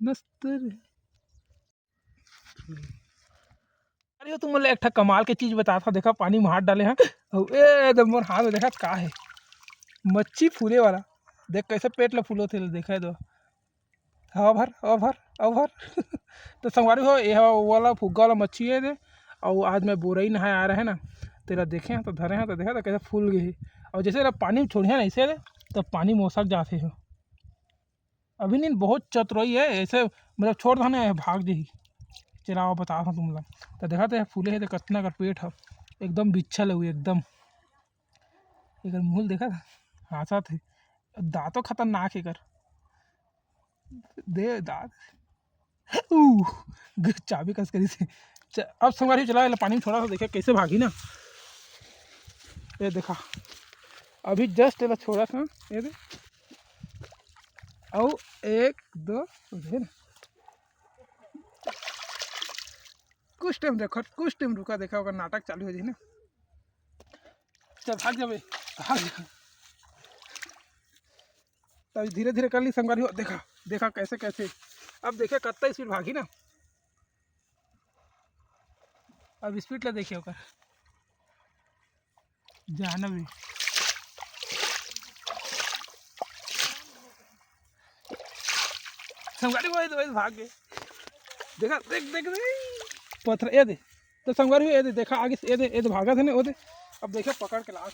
मस्त रे। अरे तुम मोला एक ठा कमाल के चीज बता था, देखा पानी में हाथ डाले हैं और एकदम मोर हाथ में देखा का है, मच्छी फूले वाला। देख कैसे पेट ला फूलो थे, देखा दो हवा भर हवा भर हवा भर तो संगवारी हो ये वाला फुग्गा वाला मच्छी है दे। और आज मैं बोरई नहाए आ रहे हैं ना, तेरा देखे हैं तो धरे हैं तो देखा तो कैसे फूल गए। और जैसे पानी छोड़े ना ऐसे रे, तब पानी मोसक जाते हो। अभी नहीं बहुत चतुराई है ऐसे, मतलब छोड़ दो ना भाग जी। चलाओ बता रहा तुम लोग तो देखा तो फूले है तो कतना कर पेट है, एकदम बिच्छल है एकदम। एक मुँह देखा था, हाँसा थे, दांतों खतरनाक है कर दे दांत। चाबी कस करी से अब संगवारी चला पानी में छोड़ा था, देखे कैसे भागी ना। ये देखा अभी जस्ट एला छोड़ा था ये दे। और एक दो ना, कुछ टाइम देखो, कुछ टाइम रुका, देखा होगा नाटक चालू हो जाए ना। चल भाग जाबे भाग जा। तब धीरे धीरे कर ली संगवारी हो, देखा देखा कैसे कैसे। अब देखे कत्ता स्पीड भागी ना, अब स्पीड ला देखे होकर जाना भी। संगवारी वही भाग गए, देखा देख देख देख पत्थर ये दे। तो संगवारी ये दे देखा आगे ये दे, ये भागा था ना वो दे। अब देखे पकड़ के ला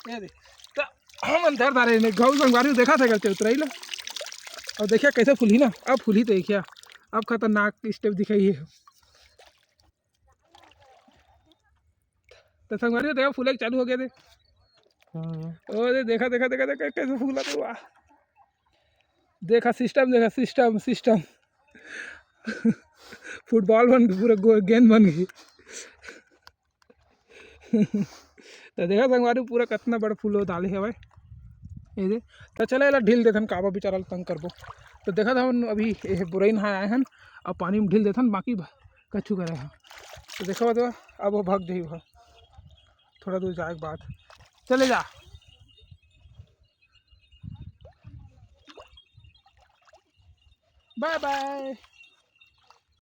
ये दे। तो हम अंदर दारे ने गाँव संगवारी देखा था करते उतराई ला। और देखिए कैसे फूली ना, अब फूली तो देखिए अब खतरनाक स्टेप दिखाई है। तो संगवारी देखा फूले चालू हो गए थे। ओ दे देखा देखा देखा देखा कैसे फूला तो वाह। देखा सिस्टम सिस्टम फुटबॉल बन गई, पूरा गेंद बन गई। तो देखा संगवारी पूरा कितना बड़ा फूल डाले है भाई ये दे। तो चले ला ढील देथन काबा बेचारा तंग करबो। तो देखा था अभी ये बुरई नहा आए हैं और पानी में ढील देथन, बाकी कछु करे हैं। तो देखा तो अब वो भाग जाइए वहाँ, थोड़ा दूर जाए के बाद चले जा। Bye bye.